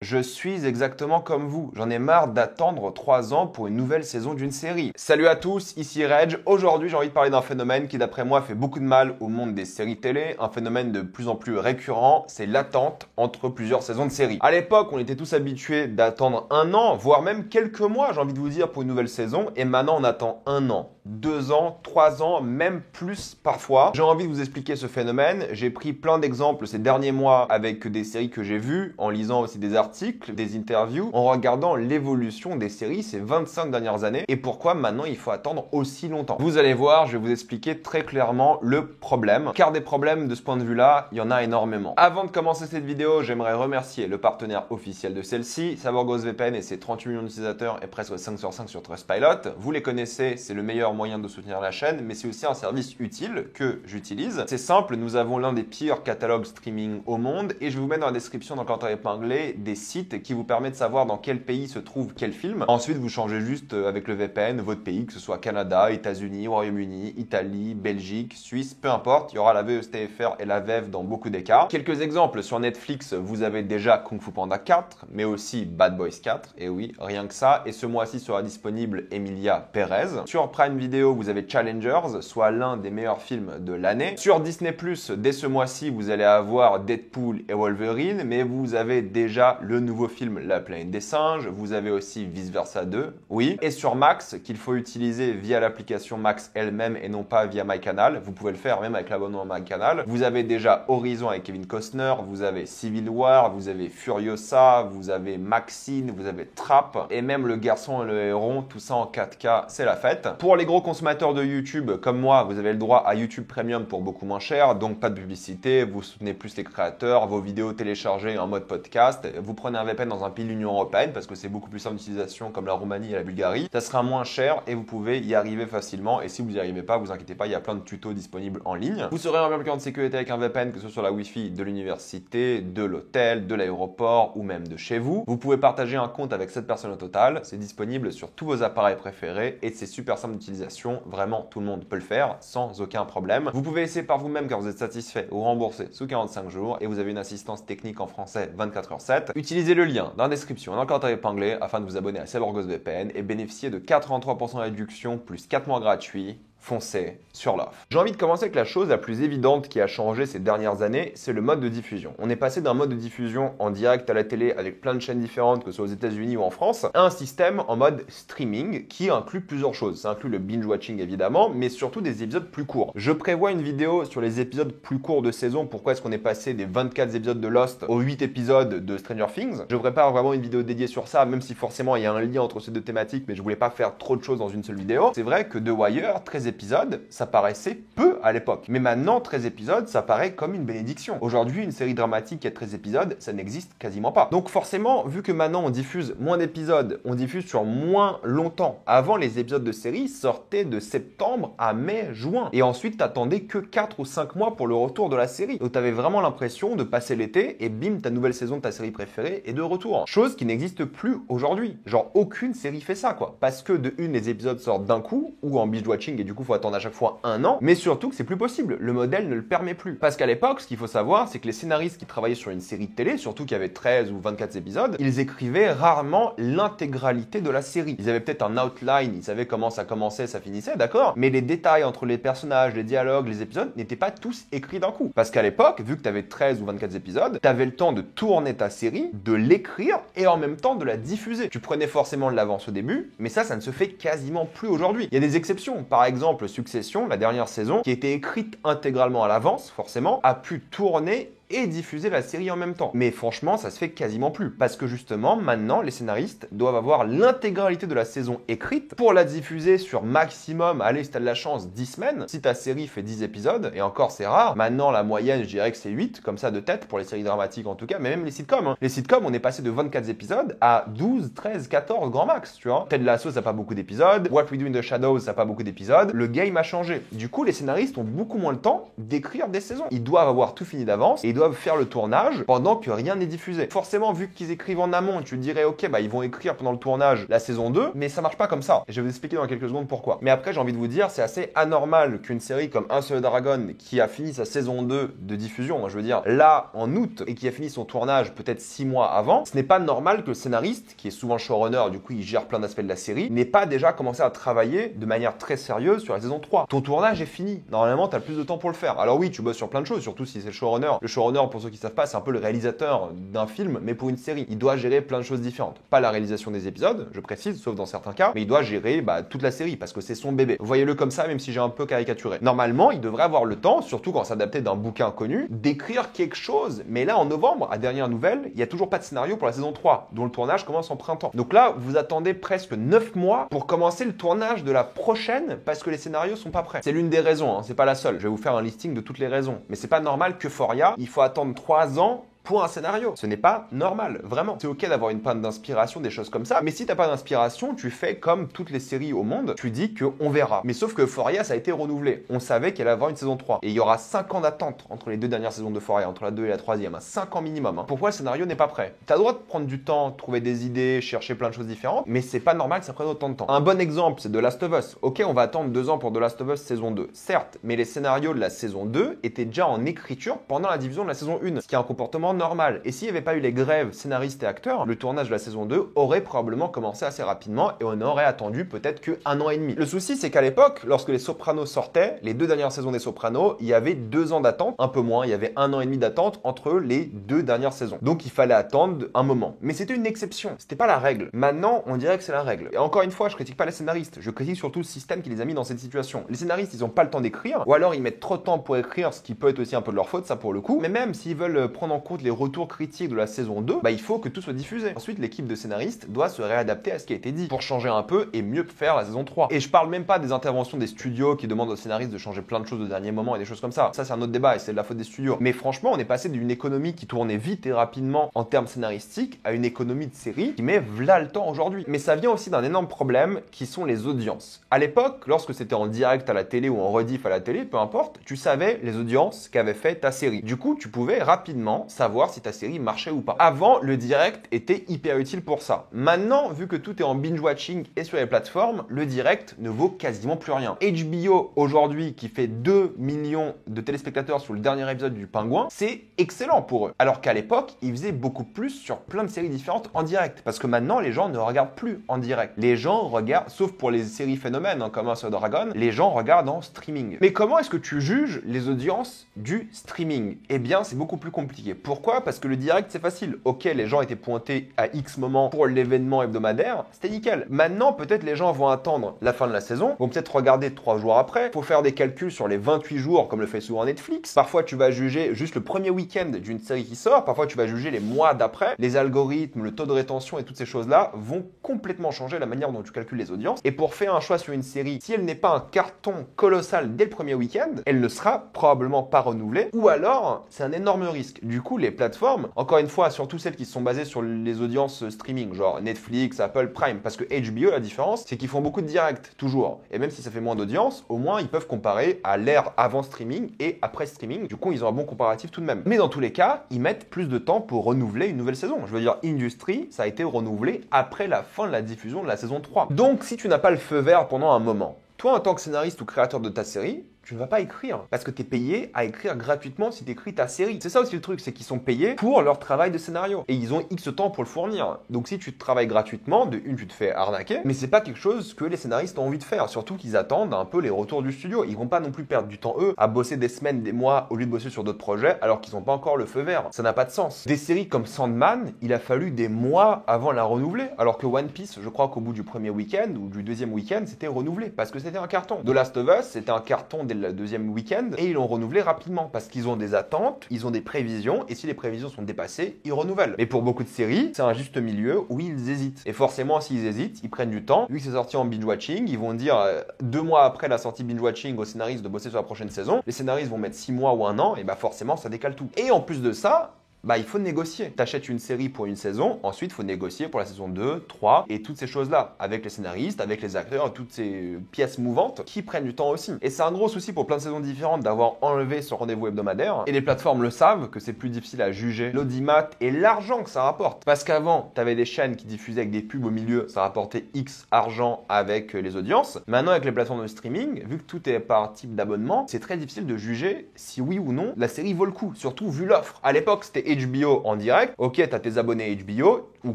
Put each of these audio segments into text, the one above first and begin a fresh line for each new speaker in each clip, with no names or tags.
Je suis exactement comme vous, j'en ai marre d'attendre 3 ans pour une nouvelle saison d'une série. Salut à tous, ici Reg. Aujourd'hui j'ai envie de parler d'un phénomène qui d'après moi fait beaucoup de mal au monde des séries télé, un phénomène de plus en plus récurrent, c'est l'attente entre plusieurs saisons de séries. À l'époque on était tous habitués d'attendre 1 an, voire même quelques mois j'ai envie de vous dire pour une nouvelle saison, et maintenant on attend 1 an. 2 ans, 3 ans, même plus parfois. J'ai envie de vous expliquer ce phénomène. J'ai pris plein d'exemples ces derniers mois avec des séries que j'ai vues, en lisant aussi des articles, des interviews, en regardant l'évolution des séries ces 25 dernières années et pourquoi maintenant il faut attendre aussi longtemps. Vous allez voir, je vais vous expliquer très clairement le problème, car des problèmes de ce point de vue-là, il y en a énormément. Avant de commencer cette vidéo, j'aimerais remercier le partenaire officiel de celle-ci, SavorGhostVPN et ses 38 millions d'utilisateurs et presque 5 sur 5 sur Trustpilot. Vous les connaissez, c'est le meilleur moyen de soutenir la chaîne, mais c'est aussi un service utile que j'utilise. C'est simple, nous avons l'un des pires catalogues streaming au monde et je vais vous mettre dans la description, dans le commentaire épinglé, des sites qui vous permettent de savoir dans quel pays se trouve quel film. Ensuite, vous changez juste avec le VPN votre pays, que ce soit Canada, États-Unis, Royaume-Uni, Italie, Belgique, Suisse, peu importe. Il y aura la VSTFR et la VEV dans beaucoup des cas. Quelques exemples sur Netflix, vous avez déjà Kung Fu Panda 4, mais aussi Bad Boys 4. Et oui, rien que ça. Et ce mois-ci sera disponible Emilia Perez. Sur Prime Video, vous avez Challengers, soit l'un des meilleurs films de l'année. Sur Disney+, dès ce mois-ci, vous allez avoir Deadpool et Wolverine, mais vous avez déjà le nouveau film La Planète des Singes. Vous avez aussi Vice Versa 2, oui. Et sur Max, qu'il faut utiliser via l'application Max elle-même et non pas via MyCanal. Vous pouvez le faire même avec l'abonnement MyCanal. Vous avez déjà Horizon avec Kevin Costner, vous avez Civil War, vous avez Furiosa, vous avez Maxine, vous avez Trap, et même Le Garçon et le Héron, tout ça en 4K, c'est la fête. Pour les gros consommateurs de YouTube, comme moi, vous avez le droit à YouTube Premium pour beaucoup moins cher, donc pas de publicité, vous soutenez plus les créateurs, vos vidéos téléchargées en mode podcast, vous prenez un VPN dans un pays de l'Union Européenne parce que c'est beaucoup plus simple d'utilisation comme la Roumanie et la Bulgarie, ça sera moins cher et vous pouvez y arriver facilement, et si vous n'y arrivez pas, vous inquiétez pas, il y a plein de tutos disponibles en ligne. Vous serez en même plan de sécurité avec un VPN, que ce soit sur la Wi-Fi de l'université, de l'hôtel, de l'aéroport ou même de chez vous. Vous pouvez partager un compte avec 7 personnes au total, c'est disponible sur tous vos appareils préférés et c'est super simple d'utilisation, vraiment tout le monde peut le faire sans aucun problème. Vous pouvez essayer par vous-même quand vous êtes satisfait ou rembourser sous 45 jours et vous avez une assistance technique en français 24h7. Utilisez le lien dans la description, dans le commentaire épinglé afin de vous abonner à SavorGhostVPN et bénéficier de 83% de réduction plus 4 mois gratuits. Foncez sur l'offre. J'ai envie de commencer avec la chose la plus évidente qui a changé ces dernières années, c'est le mode de diffusion. On est passé d'un mode de diffusion en direct à la télé avec plein de chaînes différentes, que ce soit aux États-Unis ou en France, à un système en mode streaming qui inclut plusieurs choses. Ça inclut le binge-watching évidemment, mais surtout des épisodes plus courts. Je prévois une vidéo sur les épisodes plus courts de saison, pourquoi est-ce qu'on est passé des 24 épisodes de Lost aux 8 épisodes de Stranger Things. Je prépare vraiment une vidéo dédiée sur ça, même si forcément il y a un lien entre ces deux thématiques, mais je voulais pas faire trop de choses dans une seule vidéo. C'est vrai que The Wire, 13 épisodes, ça paraissait peu à l'époque. Mais maintenant, 13 épisodes, ça paraît comme une bénédiction. Aujourd'hui, une série dramatique qui a 13 épisodes, ça n'existe quasiment pas. Donc forcément, vu que maintenant on diffuse moins d'épisodes, on diffuse sur moins longtemps. Avant, les épisodes de série sortaient de septembre à mai, juin. Et ensuite, t'attendais que 4 ou 5 mois pour le retour de la série. Donc t'avais vraiment l'impression de passer l'été et bim, ta nouvelle saison de ta série préférée est de retour. Chose qui n'existe plus aujourd'hui. Genre, aucune série fait ça, quoi. Parce que de une, les épisodes sortent d'un coup, ou en binge-watching, et du coup, faut attendre à chaque fois 1 an, mais surtout que c'est plus possible. Le modèle ne le permet plus. Parce qu'à l'époque, ce qu'il faut savoir, c'est que les scénaristes qui travaillaient sur une série de télé, surtout qui avait 13 ou 24 épisodes, ils écrivaient rarement l'intégralité de la série. Ils avaient peut-être un outline, ils savaient comment ça commençait, ça finissait, d'accord? Mais les détails entre les personnages, les dialogues, les épisodes n'étaient pas tous écrits d'un coup. Parce qu'à l'époque, vu que tu avais 13 ou 24 épisodes, tu avais le temps de tourner ta série, de l'écrire et en même temps de la diffuser. Tu prenais forcément de l'avance au début, mais ça ne se fait quasiment plus aujourd'hui. Il y a des exceptions. Par exemple, Succession, la dernière saison, qui était écrite intégralement à l'avance, forcément, a pu tourner et diffuser la série en même temps. Mais franchement, ça se fait quasiment plus. Parce que justement, maintenant, les scénaristes doivent avoir l'intégralité de la saison écrite pour la diffuser sur maximum, allez, si t'as de la chance, 10 semaines. Si ta série fait 10 épisodes, et encore c'est rare, maintenant la moyenne, je dirais que c'est 8, comme ça de tête, pour les séries dramatiques en tout cas, mais même les sitcoms. Hein. Les sitcoms, on est passé de 24 épisodes à 12, 13, 14 grand max, tu vois. Ted Lasso, ça n'a pas beaucoup d'épisodes. What We Do in the Shadows, ça n'a pas beaucoup d'épisodes. Le game a changé. Du coup, les scénaristes ont beaucoup moins le temps d'écrire des saisons. Ils doivent avoir tout fini d'avance et ils doivent doivent faire le tournage pendant que rien n'est diffusé. Forcément, vu qu'ils écrivent en amont, tu te dirais, ok, bah ils vont écrire pendant le tournage la saison 2, mais ça marche pas comme ça. Et je vais vous expliquer dans quelques secondes pourquoi. Mais après, j'ai envie de vous dire, c'est assez anormal qu'une série comme Un Seul Dragon, qui a fini sa saison 2 de diffusion, je veux dire, là, en août, et qui a fini son tournage peut-être 6 mois avant, ce n'est pas normal que le scénariste, qui est souvent showrunner, du coup il gère plein d'aspects de la série, n'ait pas déjà commencé à travailler de manière très sérieuse sur la saison 3. Ton tournage est fini. Normalement, tu as plus de temps pour le faire. Alors oui, tu bosses sur plein de choses, surtout si c'est le showrunner. Le showrunner, pour ceux qui savent pas, c'est un peu le réalisateur d'un film, mais pour une série. Il doit gérer plein de choses différentes. Pas la réalisation des épisodes, je précise, sauf dans certains cas, mais il doit gérer toute la série parce que c'est son bébé. Voyez-le comme ça, même si j'ai un peu caricaturé. Normalement, il devrait avoir le temps, surtout quand s'adapter d'un bouquin connu, d'écrire quelque chose. Mais là, en novembre, à dernière nouvelle, il n'y a toujours pas de scénario pour la saison 3, dont le tournage commence en printemps. Donc là, vous attendez presque 9 mois pour commencer le tournage de la prochaine parce que les scénarios sont pas prêts. C'est l'une des raisons, hein, c'est pas la seule. Je vais vous faire un listing de toutes les raisons. Mais c'est pas normal qu'Euphoria, il faut attendre 3 ans pour un scénario. Ce n'est pas normal, vraiment. C'est ok d'avoir une panne d'inspiration, des choses comme ça, mais si t'as pas d'inspiration, tu fais comme toutes les séries au monde, tu dis qu'on verra. Mais sauf que Euphoria, ça a été renouvelé. On savait qu'elle allait avoir une saison 3. Et il y aura 5 ans d'attente entre les 2 dernières saisons d'Euphoria, entre la 2 et la 3e, 5 ans minimum. Pourquoi le scénario n'est pas prêt? T'as le droit de prendre du temps, trouver des idées, chercher plein de choses différentes, mais c'est pas normal que ça prenne autant de temps. Un bon exemple, c'est The Last of Us. Ok, on va attendre 2 ans pour The Last of Us saison 2, certes, mais les scénarios de la saison 2 étaient déjà en écriture pendant la diffusion de la saison 1, ce qui est un comportement normal. Et si il n'y avait pas eu les grèves scénaristes et acteurs, le tournage de la saison 2 aurait probablement commencé assez rapidement et on aurait attendu peut-être que 1 an et demi. Le souci, c'est qu'à l'époque, lorsque les Sopranos sortaient, les 2 dernières saisons des Sopranos, il y avait 2 ans d'attente, un peu moins, il y avait 1 an et demi d'attente entre les 2 dernières saisons. Donc il fallait attendre un moment. Mais c'était une exception, c'était pas la règle. Maintenant, on dirait que c'est la règle. Et encore une fois, je critique pas les scénaristes, je critique surtout le système qui les a mis dans cette situation. Les scénaristes, ils ont pas le temps d'écrire, ou alors ils mettent trop de temps pour écrire, ce qui peut être aussi un peu de leur faute, ça pour le coup. Mais même s'ils veulent prendre en compte les retours critiques de la saison 2, il faut que tout soit diffusé. Ensuite, l'équipe de scénaristes doit se réadapter à ce qui a été dit pour changer un peu et mieux faire la saison 3. Et je parle même pas des interventions des studios qui demandent aux scénaristes de changer plein de choses au dernier moment et des choses comme ça. Ça, c'est un autre débat et c'est de la faute des studios. Mais franchement, on est passé d'une économie qui tournait vite et rapidement en termes scénaristiques à une économie de série qui met v'là le temps aujourd'hui. Mais ça vient aussi d'un énorme problème qui sont les audiences. À l'époque, lorsque c'était en direct à la télé ou en rediff à la télé, peu importe, tu savais les audiences qu'avait fait ta série. Du coup, tu pouvais rapidement savoir si ta série marchait ou pas. Avant, le direct était hyper utile pour ça. Maintenant, vu que tout est en binge-watching et sur les plateformes, le direct ne vaut quasiment plus rien. HBO, aujourd'hui, qui fait 2 millions de téléspectateurs sur le dernier épisode du Pingouin, c'est excellent pour eux. Alors qu'à l'époque, ils faisaient beaucoup plus sur plein de séries différentes en direct. Parce que maintenant, les gens ne regardent plus en direct. Les gens regardent, sauf pour les séries phénomènes, comme Un Seul Dragon, les gens regardent en streaming. Mais comment est-ce que tu juges les audiences du streaming? Eh bien, c'est beaucoup plus compliqué. Pourquoi? Parce que le direct, c'est facile. Ok, les gens étaient pointés à X moment pour l'événement hebdomadaire, c'était nickel. Maintenant, peut-être les gens vont attendre la fin de la saison, vont peut-être regarder 3 jours après. Faut faire des calculs sur les 28 jours, comme le fait souvent Netflix. Parfois, tu vas juger juste le premier week-end d'une série qui sort. Parfois, tu vas juger les mois d'après. Les algorithmes, le taux de rétention et toutes ces choses-là vont complètement changer la manière dont tu calcules les audiences. Et pour faire un choix sur une série, si elle n'est pas un carton colossal dès le premier week-end, elle ne sera probablement pas renouvelée. Ou alors, c'est un énorme risque. Du coup, les plateformes, encore une fois, surtout celles qui sont basées sur les audiences streaming, genre Netflix, Apple, Prime, parce que HBO, la différence, c'est qu'ils font beaucoup de directs, toujours. Et même si ça fait moins d'audience, au moins ils peuvent comparer à l'ère avant streaming et après streaming. Du coup, ils ont un bon comparatif tout de même. Mais dans tous les cas, ils mettent plus de temps pour renouveler une nouvelle saison. Je veux dire, Industry, ça a été renouvelé après la fin de la diffusion de la saison 3. Donc, si tu n'as pas le feu vert pendant un moment, toi, en tant que scénariste ou créateur de ta série, tu ne vas pas écrire parce que tu es payé à écrire gratuitement si tu écris ta série. C'est ça aussi le truc, c'est qu'ils sont payés pour leur travail de scénario et ils ont X temps pour le fournir. Donc si tu travailles gratuitement, de une, tu te fais arnaquer, mais c'est pas quelque chose que les scénaristes ont envie de faire, surtout qu'ils attendent un peu les retours du studio. Ils vont pas non plus perdre du temps eux à bosser des semaines, des mois au lieu de bosser sur d'autres projets alors qu'ils n'ont pas encore le feu vert. Ça n'a pas de sens. Des séries comme Sandman, il a fallu des mois avant la renouveler, alors que One Piece, je crois qu'au bout du premier week-end ou du deuxième week-end, c'était renouvelé parce que c'était un carton. The Last of Us, c'était un carton dès le deuxième week-end et ils l'ont renouvelé rapidement parce qu'ils ont des attentes, ils ont des prévisions et si les prévisions sont dépassées, ils renouvellent. Mais pour beaucoup de séries, c'est un juste milieu où ils hésitent. Et forcément, s'ils hésitent, ils prennent du temps. Vu que c'est sorti en binge-watching, ils vont dire 2 mois après la sortie binge-watching aux scénaristes de bosser sur la prochaine saison. Les scénaristes vont mettre 6 mois ou 1 an et bah forcément, ça décale tout. Et en plus de ça, bah il faut négocier. T'achètes une série pour une saison, ensuite il faut négocier pour la saison 2, 3 et toutes ces choses-là, avec les scénaristes, avec les acteurs et toutes ces pièces mouvantes qui prennent du temps aussi. Et c'est un gros souci pour plein de saisons différentes d'avoir enlevé ce rendez-vous hebdomadaire. Et les plateformes le savent que c'est plus difficile à juger l'audimat et l'argent que ça rapporte. Parce qu'avant, t'avais des chaînes qui diffusaient avec des pubs au milieu, ça rapportait X argent avec les audiences. Maintenant, avec les plateformes de streaming, vu que tout est par type d'abonnement, c'est très difficile de juger si oui ou non la série vaut le coup, surtout vu l'offre. À l'époque, c'était HBO en direct. Ok, t'as tes abonnés HBO ou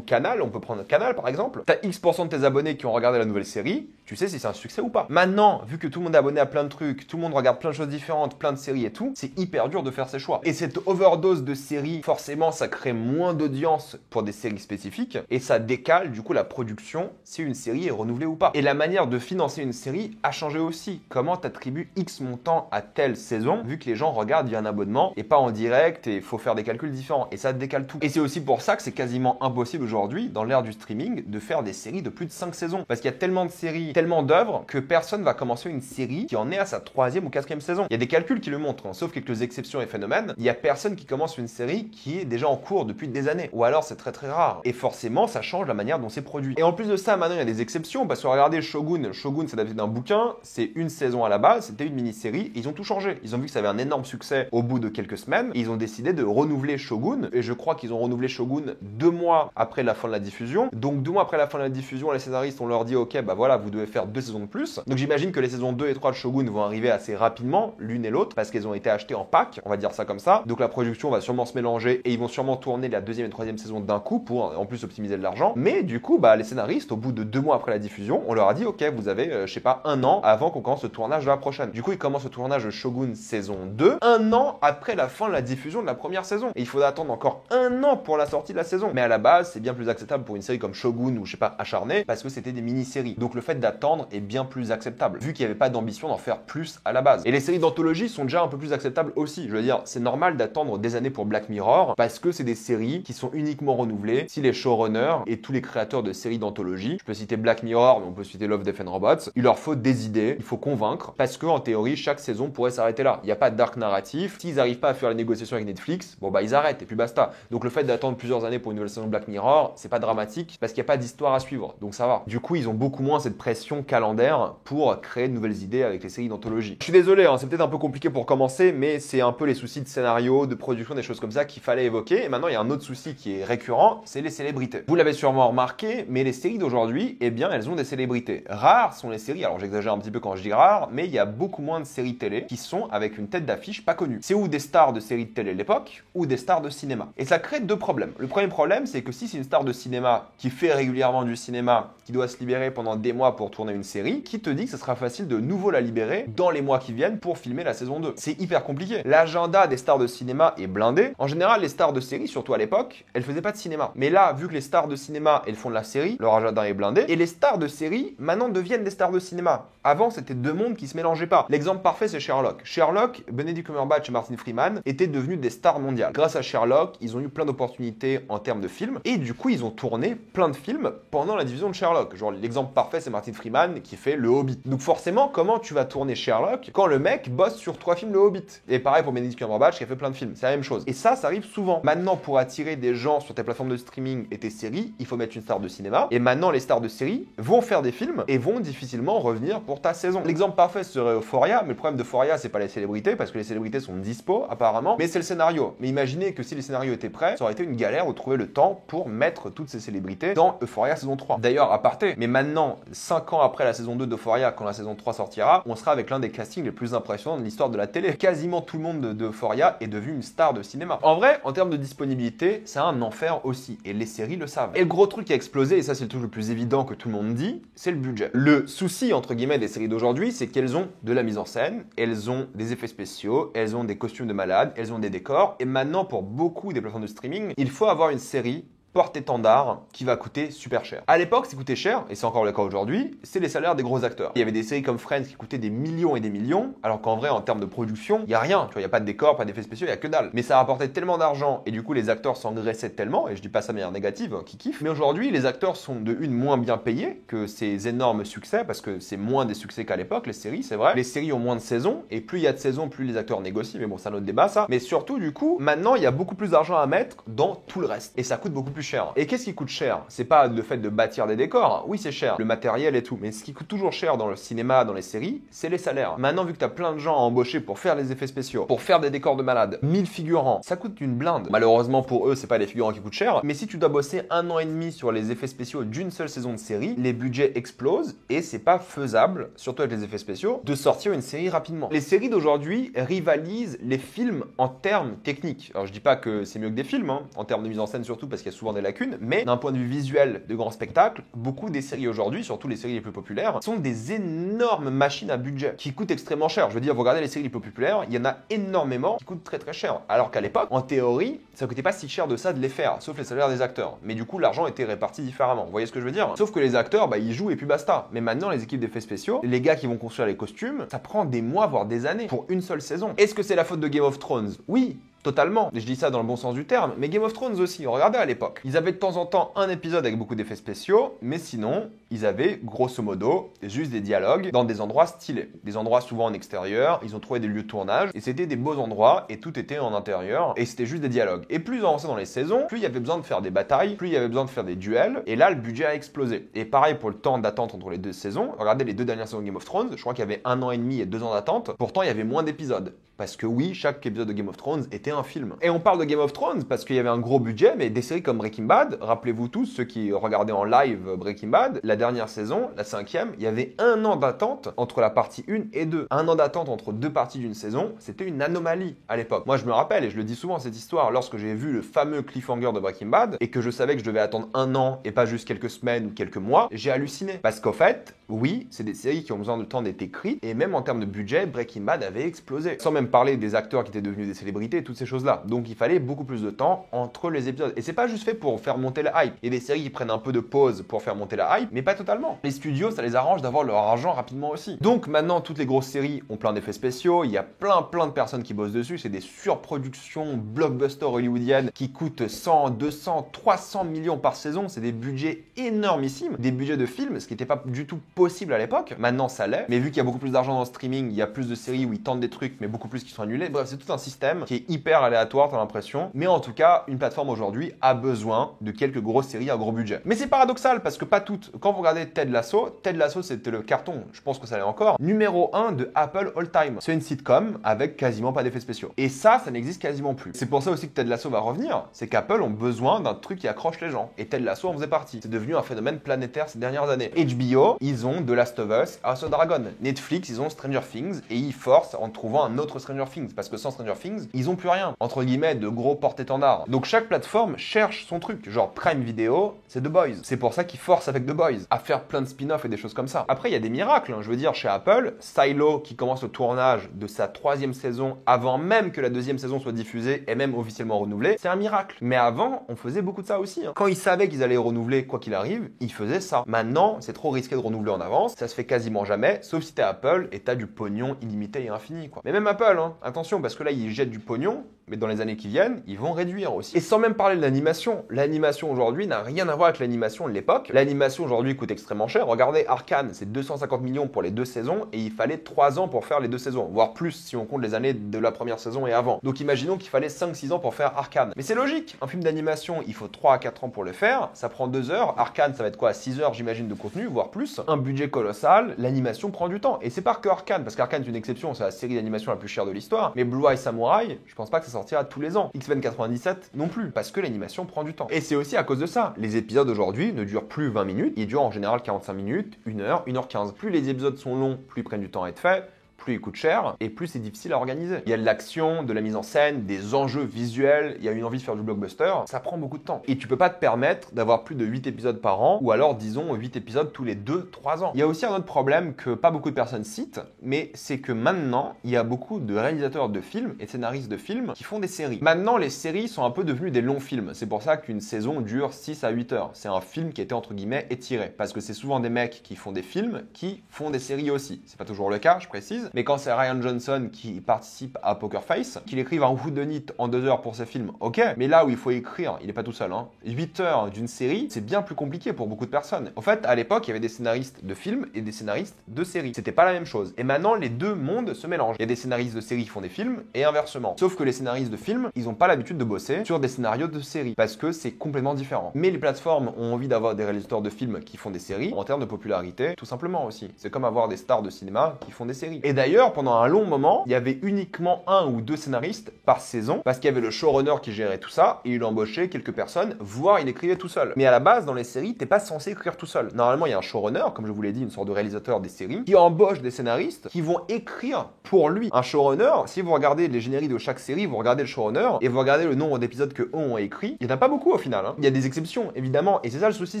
Canal, on peut prendre Canal par exemple. T'as X% de tes abonnés qui ont regardé la nouvelle série, tu sais si c'est un succès ou pas. Maintenant, vu que tout le monde est abonné à plein de trucs, tout le monde regarde plein de choses différentes, plein de séries et tout, c'est hyper dur de faire ses choix. Et cette overdose de séries, forcément, ça crée moins d'audience pour des séries spécifiques et ça décale du coup la production si une série est renouvelée ou pas. Et la manière de financer une série a changé aussi. Comment t'attribues X montant à telle saison, vu que les gens regardent via un abonnement et pas en direct et il faut faire des calculs différents et ça décale tout. Et c'est aussi pour ça que c'est quasiment impossible aujourd'hui, dans l'ère du streaming, de faire des séries de plus de 5 saisons. Parce qu'il y a tellement de séries, tellement d'œuvres que personne va commencer une série qui en est à sa 3e ou 4e saison. Il y a des calculs qui le montrent, hein, sauf quelques exceptions et phénomènes. Il y a personne qui commence une série qui est déjà en cours depuis des années. Ou alors c'est très très rare. Et forcément, ça change la manière dont c'est produit. Et en plus de ça, maintenant il y a des exceptions parce que regardez Shogun. Shogun, c'est adapté d'un bouquin, c'est une saison à la base, c'était une mini-série. Et ils ont tout changé. Ils ont vu que ça avait un énorme succès au bout de quelques semaines. Et ils ont décidé de renouveler Shogun. Et je crois qu'ils ont renouvelé Shogun 2 mois après la fin de la diffusion. Donc 2 mois après la fin de la diffusion, les scénaristes, on leur dit ok, bah voilà, vous devez faire 2 saisons de plus. Donc j'imagine que les saisons 2 et 3 de Shogun vont arriver assez rapidement, l'une et l'autre, parce qu'elles ont été achetées en pack, on va dire ça comme ça. Donc la production va sûrement se mélanger et ils vont sûrement tourner la 2e et 3e saison d'un coup pour en plus optimiser de l'argent. Mais du coup, bah les scénaristes, au bout de 2 mois après la diffusion, on leur a dit ok, vous avez, je sais pas, 1 an avant qu'on commence le tournage de la prochaine. Du coup, ils commencent le tournage de Shogun saison 2, 1 an après la fin de la diffusion de la première saison. Et il faudra attendre encore 1 an pour la sortie de la saison. Mais à la base, c'est bien plus acceptable pour une série comme Shogun ou je sais pas, Acharné, parce que c'était des mini-séries. Donc le fait d'attendre est bien plus acceptable, vu qu'il n'y avait pas d'ambition d'en faire plus à la base. Et les séries d'anthologie sont déjà un peu plus acceptables aussi. Je veux dire, c'est normal d'attendre des années pour Black Mirror, parce que c'est des séries qui sont uniquement renouvelées si les showrunners et tous les créateurs de séries d'anthologie, je peux citer Black Mirror, mais on peut citer Love, Death and Robots, il leur faut des idées, il faut convaincre, parce que en théorie, chaque saison pourrait s'arrêter là. Il n'y a pas d'arc narratif. S'ils n'arrivent pas à faire la négociation avec Netflix, bon bah ils arrêtent et puis basta. Donc le fait d'attendre plusieurs années pour une nouvelle saison de Black Mirror, c'est pas dramatique, parce qu'il n'y a pas d'histoire à suivre, donc ça va. Du coup, ils ont beaucoup moins cette pression calendaire pour créer de nouvelles idées avec les séries d'anthologie. Je suis désolé, hein, c'est peut-être un peu compliqué pour commencer, mais c'est un peu les soucis de scénario, de production, des choses comme ça qu'il fallait évoquer. Et maintenant, il y a un autre souci qui est récurrent, c'est les célébrités. Vous l'avez sûrement remarqué, mais les séries d'aujourd'hui, eh bien, elles ont des célébrités. Rares sont les séries, alors j'exagère un petit peu quand je dis rares, mais il y a beaucoup moins de séries télé qui sont avec une tête d'affiche pas connue. C'est ou des stars de séries de télé de l'époque, ou des stars de cinéma. Et ça crée 2 problèmes. Le premier problème, c'est que si c'est une star de cinéma qui fait régulièrement du cinéma, qui doit se libérer pendant des mois pour tourner une série, qui te dit que ce sera facile de nouveau la libérer dans les mois qui viennent pour filmer la saison 2. C'est hyper compliqué. L'agenda des stars de cinéma est blindé. En général, les stars de série, surtout à l'époque, elles faisaient pas de cinéma. Mais là, vu que les stars de cinéma, elles font de la série, leur agenda est blindé, et les stars de série, maintenant, deviennent des stars de cinéma. Avant, c'était 2 mondes qui se mélangeaient pas. L'exemple parfait, c'est Sherlock. Sherlock, Benedict Cumberbatch et Martin Freeman étaient devenus des stars mondiales. Grâce à Sherlock, ils ont eu plein d'opportunités en termes de films, et du coup, ils ont tourné plein de films pendant la diffusion de Sherlock. Genre, l'exemple parfait, c'est Martin Freeman qui fait Le Hobbit. Donc forcément, comment tu vas tourner Sherlock quand le mec bosse sur 3 films Le Hobbit? Et pareil pour Benedict Cumberbatch qui a fait plein de films. C'est la même chose. Et ça arrive souvent. Maintenant, pour attirer des gens sur tes plateformes de streaming et tes séries, il faut mettre une star de cinéma. Et maintenant, les stars de série vont faire des films et vont difficilement revenir pour ta saison. L'exemple parfait serait Euphoria, mais le problème d'Euphoria, c'est pas les célébrités, parce que les célébrités sont dispo, apparemment, mais c'est le scénario. Mais imaginez que si les scénarios étaient prêts, ça aurait été une galère de trouver le temps pour mettre toutes ces célébrités dans Euphoria saison 3. D'ailleurs, à parté, mais maintenant, 5 ans après la saison 2 d'Euphoria, quand la saison 3 sortira, on sera avec l'un des castings les plus impressionnants de l'histoire de la télé. Quasiment tout le monde d'Euphoria est devenu une star de cinéma. En vrai, en termes de disponibilité, c'est un enfer aussi, et les séries le savent. Et le gros truc qui a explosé, et ça c'est le truc le plus évident que tout le monde dit, c'est le budget. Le souci, entre guillemets, des séries d'aujourd'hui, c'est qu'elles ont de la mise en scène, elles ont des effets spéciaux, elles ont des costumes de malades, elles ont des décors, et maintenant, pour beaucoup des plateformes de streaming, il faut avoir une série porte-étendard qui va coûter super cher. À l'époque, ce qui coûtait cher, et c'est encore le cas aujourd'hui, c'est les salaires des gros acteurs. Il y avait des séries comme Friends qui coûtaient des millions et des millions, alors qu'en vrai, en termes de production, il n'y a rien. Tu vois, il n'y a pas de décor, pas d'effets spéciaux, il n'y a que dalle. Mais ça rapportait tellement d'argent, et du coup, les acteurs s'engraissaient tellement, et je dis pas ça de manière négative, qui kiffent. Mais aujourd'hui, les acteurs sont de une moins bien payés que ces énormes succès, parce que c'est moins des succès qu'à l'époque, les séries, c'est vrai. Les séries ont moins de saisons, et plus il y a de saisons, plus les acteurs négocient, mais bon, c'est un autre débat, ça. Mais surtout, du coup, maintenant, il y a beaucoup plus d'argent à mettre dans tout le reste. Et ça coûte beaucoup plus cher. Et qu'est-ce qui coûte cher? C'est pas le fait de bâtir des décors. Oui, c'est cher. Le matériel et tout. Mais ce qui coûte toujours cher dans le cinéma, dans les séries, c'est les salaires. Maintenant, vu que t'as plein de gens à embaucher pour faire les effets spéciaux, pour faire des décors de malades, 1000 figurants, ça coûte une blinde. Malheureusement pour eux, c'est pas les figurants qui coûtent cher. Mais si tu dois bosser 1 an et demi sur les effets spéciaux d'une seule saison de série, les budgets explosent et c'est pas faisable, surtout avec les effets spéciaux, de sortir une série rapidement. Les séries d'aujourd'hui rivalisent les films en termes techniques. Alors je dis pas que c'est mieux que des films, hein, en termes de mise en scène surtout parce qu'il y a souvent des lacunes, mais d'un point de vue visuel de grand spectacle, beaucoup des séries aujourd'hui, surtout les séries les plus populaires, sont des énormes machines à budget qui coûtent extrêmement cher. Je veux dire, vous regardez les séries les plus populaires, il y en a énormément qui coûtent très très cher. Alors qu'à l'époque, en théorie, ça coûtait pas si cher de ça de les faire, sauf les salaires des acteurs. Mais du coup, l'argent était réparti différemment. Vous voyez ce que je veux dire? Sauf que les acteurs, ils jouent et puis basta. Mais maintenant, les équipes d'effets spéciaux, les gars qui vont construire les costumes, ça prend des mois, voire des années pour une seule saison. Est-ce que c'est la faute de Game of Thrones? Oui. Totalement. Et je dis ça dans le bon sens du terme, mais Game of Thrones aussi, regardez à l'époque. Ils avaient de temps en temps un épisode avec beaucoup d'effets spéciaux, mais sinon, ils avaient grosso modo juste des dialogues dans des endroits stylés. Des endroits souvent en extérieur, ils ont trouvé des lieux de tournage, et c'était des beaux endroits, et tout était en intérieur, et c'était juste des dialogues. Et plus on avançait dans les saisons, plus il y avait besoin de faire des batailles, plus il y avait besoin de faire des duels, et là, le budget a explosé. Et pareil pour le temps d'attente entre les deux saisons, regardez les 2 dernières saisons de Game of Thrones, je crois qu'il y avait 1 an et demi et 2 ans d'attente, pourtant il y avait moins d'épisodes. Parce que oui, chaque épisode de Game of Thrones était un film. Et on parle de Game of Thrones parce qu'il y avait un gros budget, mais des séries comme Breaking Bad, rappelez-vous tous, ceux qui regardaient en live Breaking Bad, la dernière saison, la 5e, il y avait 1 an d'attente entre la partie 1 et 2. 1 an d'attente entre 2 parties d'une saison, c'était une anomalie à l'époque. Moi je me rappelle, et je le dis souvent cette histoire, lorsque j'ai vu le fameux cliffhanger de Breaking Bad, et que je savais que je devais attendre 1 an et pas juste quelques semaines ou quelques mois, j'ai halluciné. Parce qu'en fait, oui, c'est des séries qui ont besoin de temps d'être écrites, et même en termes de budget, Breaking Bad avait explosé. Sans même parler des acteurs qui étaient devenus des célébrités, toutes ces choses-là. Donc il fallait beaucoup plus de temps entre les épisodes. Et c'est pas juste fait pour faire monter la hype. Il y a des séries qui prennent un peu de pause pour faire monter la hype, mais pas totalement. Les studios, ça les arrange d'avoir leur argent rapidement aussi. Donc maintenant, toutes les grosses séries ont plein d'effets spéciaux, il y a plein de personnes qui bossent dessus, c'est des surproductions blockbusters hollywoodiennes qui coûtent 100, 200, 300 millions par saison, c'est des budgets énormissimes, des budgets de films, ce qui n'était pas du tout possible à l'époque. Maintenant, ça l'est, mais vu qu'il y a beaucoup plus d'argent dans le streaming, il y a plus de séries où ils tentent des trucs, mais beaucoup plus qui sont annulés. Bref, c'est tout un système qui est hyper aléatoire, t'as l'impression. Mais en tout cas, une plateforme aujourd'hui a besoin de quelques grosses séries à gros budget. Mais c'est paradoxal parce que pas toutes. Quand vous regardez Ted Lasso c'était le carton, je pense que ça l'est encore, numéro 1 de Apple All Time. C'est une sitcom avec quasiment pas d'effets spéciaux. Et ça n'existe quasiment plus. C'est pour ça aussi que Ted Lasso va revenir, c'est qu'Apple ont besoin d'un truc qui accroche les gens. Et Ted Lasso en faisait partie. C'est devenu un phénomène planétaire ces dernières années. HBO, ils ont The Last of Us, House of Dragon. Netflix, ils ont Stranger Things et ils forcent en trouvant un autre Stranger Things parce que sans Stranger Things, ils ont plus rien, entre guillemets, de gros porte-étendards. Donc chaque plateforme cherche son truc. Genre Prime Video, c'est The Boys. C'est pour ça qu'ils forcent avec The Boys à faire plein de spin-offs et des choses comme ça. Après, il y a des miracles. Je veux dire, chez Apple, Silo qui commence le tournage de sa 3e saison avant même que la 2e saison soit diffusée et même officiellement renouvelée, c'est un miracle. Mais avant, on faisait beaucoup de ça aussi. Quand ils savaient qu'ils allaient renouveler quoi qu'il arrive, ils faisaient ça. Maintenant, c'est trop risqué de renouveler en avance. Ça se fait quasiment jamais, sauf si t'es Apple et t'as du pognon illimité et infini, quoi. Mais même Apple, attention, parce que là, ils jettent du pognon, mais dans les années qui viennent, ils vont réduire aussi. Et sans même parler de l'animation. L'animation aujourd'hui n'a rien à voir avec l'animation de l'époque. L'animation aujourd'hui coûte extrêmement cher. Regardez, Arcane, c'est 250 millions pour les 2 saisons et il fallait 3 ans pour faire les 2 saisons, voire plus si on compte les années de la première saison et avant. Donc imaginons qu'il fallait 5-6 ans pour faire Arcane. Mais c'est logique, un film d'animation, il faut 3 à 4 ans pour le faire, ça prend 2 heures. Arcane, ça va être quoi, 6 heures j'imagine de contenu, voire plus. Un budget colossal, l'animation prend du temps. Et c'est pas que Arcane, parce qu'Arcane est une exception, c'est la série d'animation la plus chère de l'histoire. Mais Blue Eye Samurai, je pense pas que ça sortira tous les ans. X-Men 97 non plus, parce que l'animation prend du temps. Et c'est aussi à cause de ça. Les épisodes aujourd'hui ne durent plus 20 minutes, ils durent en général 45 minutes, 1 heure, 1h15. Plus les épisodes sont longs, plus ils prennent du temps à être faits. plus il coûte cher et plus c'est difficile à organiser. Il y a de l'action, de la mise en scène, des enjeux visuels, il y a une envie de faire du blockbuster, ça prend beaucoup de temps. Et tu peux pas te permettre d'avoir plus de 8 épisodes par an ou alors disons 8 épisodes tous les 2-3 ans. Il y a aussi un autre problème que pas beaucoup de personnes citent, mais c'est que maintenant, il y a beaucoup de réalisateurs de films et scénaristes de films qui font des séries. Maintenant, les séries sont un peu devenues des longs films. C'est pour ça qu'une saison dure 6 à 8 heures. C'est un film qui a été entre guillemets étiré. Parce que c'est souvent des mecs qui font des films qui font des séries aussi. C'est pas toujours le cas, je précise. Mais quand c'est Ryan Johnson qui participe à Poker Face, qu'il écrive un whodunit en 2 heures pour ses films, ok. Mais là où il faut écrire, il est pas tout seul. 8 heures d'une série, c'est bien plus compliqué pour beaucoup de personnes. En fait, à l'époque, il y avait des scénaristes de films et des scénaristes de séries. C'était pas la même chose. Et maintenant, les deux mondes se mélangent. Il y a des scénaristes de séries qui font des films et inversement. Sauf que les scénaristes de films, ils ont pas l'habitude de bosser sur des scénarios de séries parce que c'est complètement différent. Mais les plateformes ont envie d'avoir des réalisateurs de films qui font des séries en termes de popularité, tout simplement aussi. C'est comme avoir des stars de cinéma qui font des séries. Et d'ailleurs, pendant un long moment, il y avait uniquement 1 ou 2 scénaristes par saison parce qu'il y avait le showrunner qui gérait tout ça et il embauchait quelques personnes, voire il écrivait tout seul. Mais à la base, dans les séries, t'es pas censé écrire tout seul. Normalement, il y a un showrunner, comme je vous l'ai dit, une sorte de réalisateur des séries, qui embauche des scénaristes qui vont écrire pour lui. Un showrunner, si vous regardez les génériques de chaque série, vous regardez le showrunner et vous regardez le nombre d'épisodes que eux ont écrit, il n'y en a pas beaucoup au final. Il y a des exceptions, évidemment, et c'est ça le souci,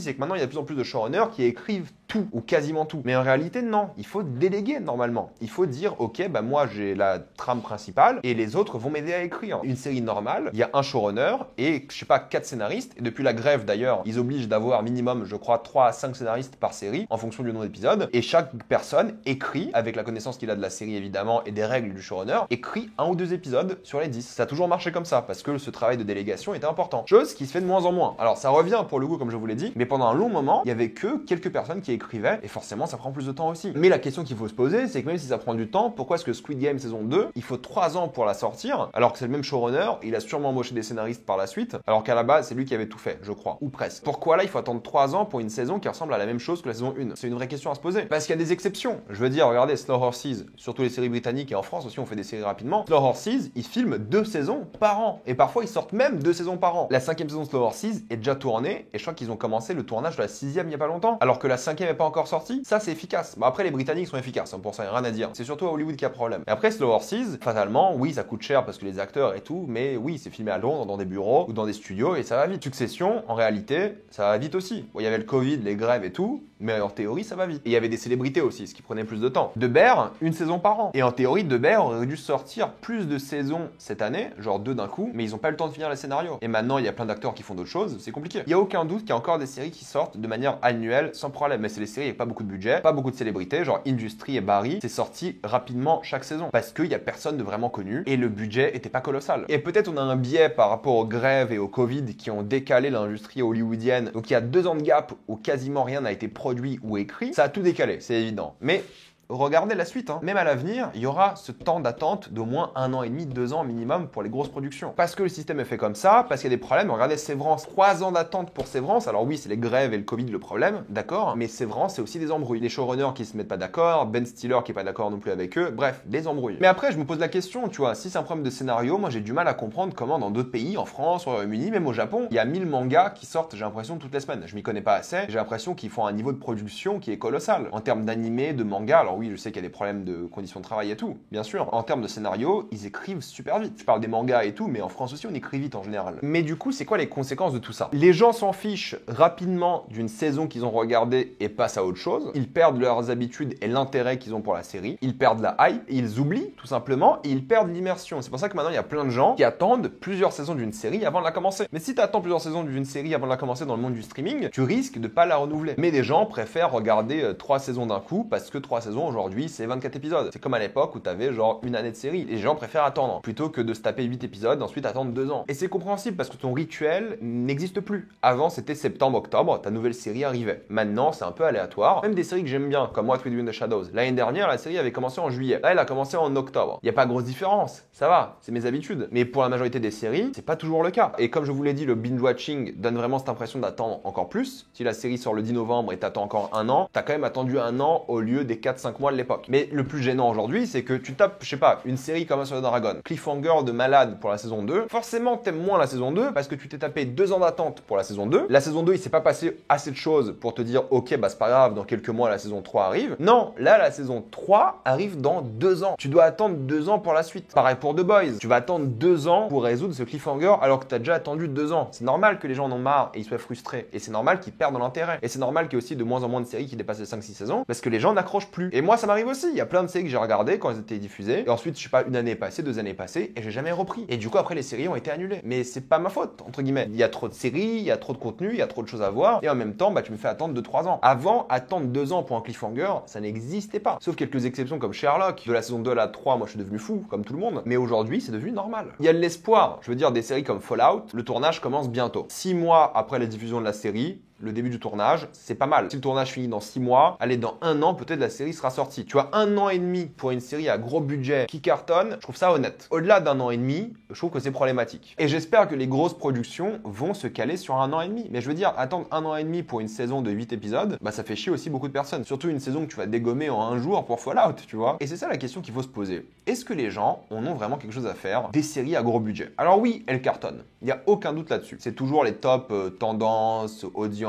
c'est que maintenant il y a de plus en plus de showrunners qui écrivent tout ou quasiment tout. Mais en réalité, non, il faut déléguer normalement. Il faut dire, ok, bah moi j'ai la trame principale et les autres vont m'aider à écrire. Une série normale, il y a un showrunner et je sais pas 4 scénaristes. Et depuis la grève d'ailleurs, ils obligent d'avoir minimum, je crois, 3 à 5 scénaristes par série en fonction du nombre d'épisodes. Et chaque personne écrit, avec la connaissance qu'il a de la série évidemment et des règles du showrunner, écrit 1 ou 2 épisodes sur les 10. Ça a toujours marché comme ça parce que ce travail de délégation était important. Chose qui se fait de moins en moins. Alors ça revient pour le coup comme je vous l'ai dit, mais pendant un long moment, il y avait que quelques personnes qui écrivaient et forcément ça prend plus de temps aussi. Mais la question qu'il faut se poser, c'est que même si ça prend du temps, pourquoi est-ce que Squid Game saison 2, il faut 3 ans pour la sortir, alors que c'est le même showrunner, il a sûrement embauché des scénaristes par la suite, alors qu'à la base c'est lui qui avait tout fait, je crois, ou presque. Pourquoi là il faut attendre 3 ans pour une saison qui ressemble à la même chose que la saison 1? C'est une vraie question à se poser. Parce qu'il y a des exceptions. Je veux dire, regardez Slow Horses, surtout les séries britanniques et en France aussi on fait des séries rapidement. Slow Horses, ils filment 2 saisons par an. Et parfois ils sortent même 2 saisons par an. La 5e saison de Slow Horses est déjà tournée et je crois qu'ils ont commencé le tournage de la 6e il y a pas longtemps. Alors que la 5e n'est pas encore sortie. Ça c'est efficace. Bon, après les Britanniques sont efficaces, pour ça il n'y a rien à dire. C'est surtout à Hollywood qu'il y a problème. Et après Slow Horses, fatalement, oui ça coûte cher parce que les acteurs et tout, mais oui c'est filmé à Londres dans des bureaux ou dans des studios et ça va vite. Succession, en réalité, ça va vite aussi. Bon, il y avait le Covid, les grèves et tout, mais en théorie ça va vite. Et il y avait des célébrités aussi, ce qui prenait plus de temps. De Bear, une saison par an. Et en théorie, De Bear aurait dû sortir plus de saisons cette année, genre 2 d'un coup, mais ils ont pas eu le temps de finir les scénarios. Et maintenant, il y a plein d'acteurs qui font d'autres choses, c'est compliqué. Il y a aucun doute qu'il y a encore des séries qui sortent de manière annuelle sans problème, mais c'est les séries avec pas beaucoup de budget, pas beaucoup de célébrités, genre Industry et Barry, c'est sorti rapidement chaque saison parce qu'il y a personne de vraiment connu et le budget était pas colossal. Et peut-être on a un biais par rapport aux grèves et au Covid qui ont décalé l'industrie hollywoodienne. Donc il y a 2 ans de gap où quasiment rien n'a été produit ou écrit, ça a tout décalé, c'est évident. Mais regardez la suite, Même à l'avenir, il y aura ce temps d'attente d'au moins 1 an et demi, 2 ans minimum pour les grosses productions. Parce que le système est fait comme ça, parce qu'il y a des problèmes. Regardez Sévrance, 3 ans d'attente pour Sévrance. Alors oui, c'est les grèves et le Covid le problème, d'accord. Mais Sévrance, c'est aussi des embrouilles. Les showrunners qui se mettent pas d'accord, Ben Stiller qui est pas d'accord non plus avec eux. Bref, des embrouilles. Mais après, je me pose la question, tu vois, si c'est un problème de scénario, moi j'ai du mal à comprendre comment dans d'autres pays, en France, au Royaume-Uni, même au Japon, il y a 1000 mangas qui sortent, j'ai l'impression, toutes les semaines. Je m'y connais pas assez. J'ai l'impression qu'ils font un niveau de production qui est colossal. En termes d'animé, de manga, alors oui, je sais qu'il y a des problèmes de conditions de travail et tout, bien sûr. En termes de scénario, ils écrivent super vite. Je parle des mangas et tout, mais en France aussi, on écrit vite en général. Mais du coup, c'est quoi les conséquences de tout ça? Les gens s'en fichent rapidement d'une saison qu'ils ont regardée et passent à autre chose. Ils perdent leurs habitudes et l'intérêt qu'ils ont pour la série. Ils perdent la hype, ils oublient tout simplement et ils perdent l'immersion. C'est pour ça que maintenant, il y a plein de gens qui attendent plusieurs saisons d'une série avant de la commencer. Mais si tu attends plusieurs saisons d'une série avant de la commencer dans le monde du streaming, tu risques de pas la renouveler. Mais des gens préfèrent regarder 3 saisons d'un coup parce que 3 saisons aujourd'hui, c'est 24 épisodes. C'est comme à l'époque où t'avais genre une année de série. Les gens préfèrent attendre plutôt que de se taper 8 épisodes, ensuite attendre 2 ans. Et c'est compréhensible parce que ton rituel n'existe plus. Avant, c'était septembre-octobre, ta nouvelle série arrivait. Maintenant, c'est un peu aléatoire. Même des séries que j'aime bien, comme What We Do in the Shadows. L'année dernière, la série avait commencé en juillet. Là, elle a commencé en octobre. Il n'y a pas grosse différence. Ça va, c'est mes habitudes. Mais pour la majorité des séries, c'est pas toujours le cas. Et comme je vous l'ai dit, le binge-watching donne vraiment cette impression d'attendre encore plus. Si la série sort le 10 novembre et t'attends encore 1 an, t'as quand même attendu 1 an au lieu des 4-5 5 mois de l'époque. Mais le plus gênant aujourd'hui, c'est que tu tapes, je sais pas, une série comme House of the Dragon, cliffhanger de malade pour la saison 2, forcément t'aimes moins la saison 2 parce que tu t'es tapé 2 ans d'attente pour la saison 2. La saison 2, il s'est pas passé assez de choses pour te dire ok, bah c'est pas grave, dans quelques mois la saison 3 arrive. Non, là la saison 3 arrive dans 2 ans. Tu dois attendre 2 ans pour la suite. Pareil pour The Boys, tu vas attendre 2 ans pour résoudre ce cliffhanger alors que t'as déjà attendu 2 ans. C'est normal que les gens en ont marre et ils soient frustrés. Et c'est normal qu'ils perdent de l'intérêt. Et c'est normal qu'il y ait aussi de moins en moins de séries qui dépassent les 5-6 saisons parce que les gens n'accrochent plus. Et moi ça m'arrive aussi. Il y a plein de séries que j'ai regardées quand elles étaient diffusées. Et ensuite, je sais pas, une année est passée, 2 années passées et j'ai jamais repris. Et du coup, après, les séries ont été annulées. Mais c'est pas ma faute, entre guillemets. Il y a trop de séries, il y a trop de contenu, il y a trop de choses à voir. Et en même temps, bah, tu me fais attendre 2-3 ans. Avant, attendre 2 ans pour un cliffhanger, ça n'existait pas. Sauf quelques exceptions comme Sherlock. De la saison 2 à la 3, moi, je suis devenu fou, comme tout le monde. Mais aujourd'hui, c'est devenu normal. Il y a de l'espoir. Je veux dire, des séries comme Fallout, le tournage commence bientôt. 6 mois après la diffusion de la série, le début du tournage, c'est pas mal. Si le tournage finit dans 6 mois, allez, dans 1 an, peut-être la série sera sortie. Tu vois, 1 an et demi pour une série à gros budget qui cartonne, je trouve ça honnête. Au-delà d'1 an et demi, je trouve que c'est problématique. Et j'espère que les grosses productions vont se caler sur 1 an et demi. Mais je veux dire, attendre 1 an et demi pour une saison de 8 épisodes, bah ça fait chier aussi beaucoup de personnes. Surtout une saison que tu vas dégommer en 1 jour pour Fallout, tu vois. Et c'est ça la question qu'il faut se poser. Est-ce que les gens en ont vraiment quelque chose à faire des séries à gros budget? Alors oui, elles cartonnent. Il n'y a aucun doute là-dessus. C'est toujours les top tendances, audience,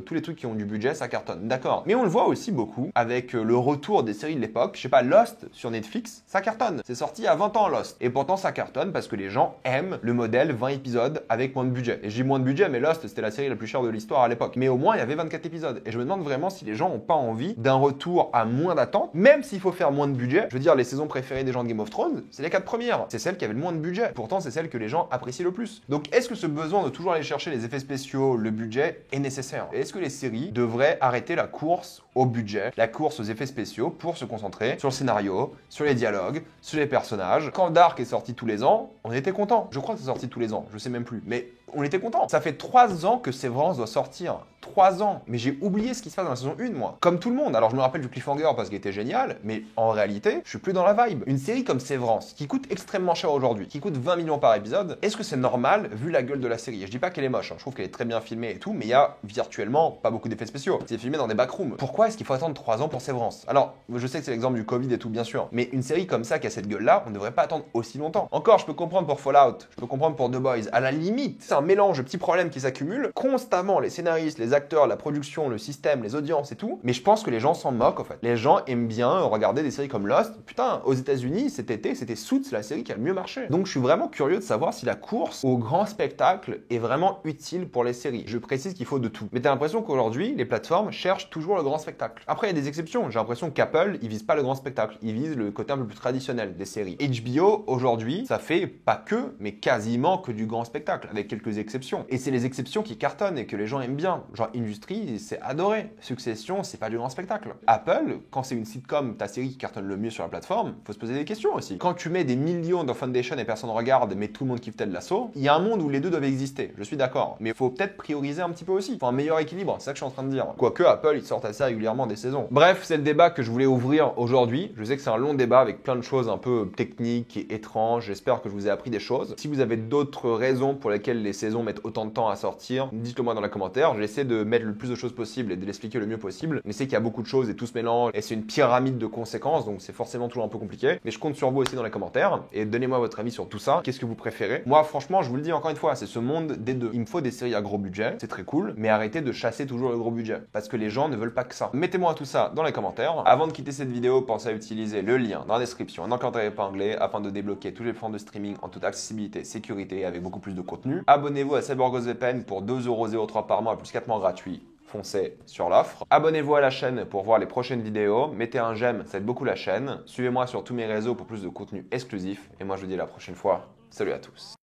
tous les trucs qui ont du budget, ça cartonne. D'accord. Mais on le voit aussi beaucoup avec le retour des séries de l'époque. Je sais pas, Lost sur Netflix, ça cartonne. C'est sorti à 20 ans Lost. Et pourtant, ça cartonne parce que les gens aiment le modèle 20 épisodes avec moins de budget. Et je dis moins de budget, mais Lost, c'était la série la plus chère de l'histoire à l'époque. Mais au moins, il y avait 24 épisodes. Et je me demande vraiment si les gens n'ont pas envie d'un retour à moins d'attente, même s'il faut faire moins de budget. Je veux dire, les saisons préférées des gens de Game of Thrones, c'est les 4 premières. C'est celles qui avaient le moins de budget. Pourtant, c'est celles que les gens apprécient le plus. Donc, est-ce que ce besoin de toujours aller chercher les effets spéciaux, le budget, est nécessaire? Et est-ce que les séries devraient arrêter la course au budget, la course aux effets spéciaux pour se concentrer sur le scénario, sur les dialogues, sur les personnages? Quand Dark est sorti tous les ans, on était content. Je crois que c'est sorti tous les ans, je sais même plus. Mais on était content. Ça fait 3 ans que Severance doit sortir. 3 ans. Mais j'ai oublié ce qui se passe dans la saison 1, moi. Comme tout le monde. Alors je me rappelle du cliffhanger parce qu'il était génial, mais en réalité, je suis plus dans la vibe. Une série comme Severance, qui coûte extrêmement cher aujourd'hui, qui coûte 20 millions par épisode, est-ce que c'est normal vu la gueule de la série? Et je dis pas qu'elle est moche, hein. Je trouve qu'elle est très bien filmée et tout, mais il y a virtuellement pas beaucoup d'effets spéciaux. C'est filmé dans des backrooms. Pourquoi est-ce qu'il faut attendre 3 ans pour Severance? Alors, je sais que c'est l'exemple du Covid et tout, bien sûr, mais une série comme ça qui a cette gueule-là, on ne devrait pas attendre aussi longtemps. Encore, je peux comprendre pour Fallout, je peux comprendre pour The Boys. À la limite, c'est un mélange de petits problèmes qui s'accumulent constamment, les scénaristes, les acteurs, la production, le système, les audiences et tout. Mais je pense que les gens s'en moquent en fait. Les gens aiment bien regarder des séries comme Lost. Putain, aux États-Unis cet été, c'était Suits, la série qui a le mieux marché. Donc je suis vraiment curieux de savoir si la course au grand spectacle est vraiment utile pour les séries. Je précise qu'il faut de tout. Mais t'as l'impression qu'aujourd'hui, les plateformes cherchent toujours le grand spectacle. Après, il y a des exceptions. J'ai l'impression qu'Apple, ils visent pas le grand spectacle. Ils visent le côté un peu plus traditionnel des séries. HBO, aujourd'hui, ça fait pas que, mais quasiment que du grand spectacle, avec quelques exceptions. Et c'est les exceptions qui cartonnent et que les gens aiment bien. Genre Industry, c'est adoré. Succession, c'est pas du grand spectacle. Apple, quand c'est une sitcom, ta série qui cartonne le mieux sur la plateforme, faut se poser des questions aussi. Quand tu mets des millions dans Foundation et personne regarde, mais tout le monde kiffe Ted Lasso, il y a un monde où les deux doivent exister. Je suis d'accord. Mais faut peut-être prioriser un petit peu aussi. Faut un meilleur équilibre. C'est ça que je suis en train de dire. Quoique Apple, ils sortent assez régulièrement des saisons. Bref, c'est le débat que je voulais ouvrir aujourd'hui. Je sais que c'est un long débat avec plein de choses un peu techniques et étranges. J'espère que je vous ai appris des choses. Si vous avez d'autres raisons pour lesquelles les saisons mettent autant de temps à sortir, dites-le moi dans les commentaires. J'essaie de mettre le plus de choses possible et de l'expliquer le mieux possible. Mais c'est qu'il y a beaucoup de choses et tout se mélange et c'est une pyramide de conséquences, donc c'est forcément toujours un peu compliqué. Mais je compte sur vous aussi dans les commentaires et donnez-moi votre avis sur tout ça. Qu'est-ce que vous préférez? Moi, franchement, je vous le dis encore une fois, c'est ce monde des deux. Il me faut des séries à gros budget, c'est très cool, mais arrêtez de chasser toujours le gros budget parce que les gens ne veulent pas que ça. Mettez-moi tout ça dans les commentaires. Avant de quitter cette vidéo, pensez à utiliser le lien dans la description en encadré épinglé afin de débloquer tous les plans de streaming en toute accessibilité, sécurité et avec beaucoup plus de contenu. Abonnez-vous à CyberGhostVPN pour 2,03€ par mois plus 4 mois gratuits. Foncez sur l'offre. Abonnez-vous à la chaîne pour voir les prochaines vidéos. Mettez un j'aime, ça aide beaucoup la chaîne. Suivez-moi sur tous mes réseaux pour plus de contenu exclusif. Et moi, je vous dis à la prochaine fois. Salut à tous.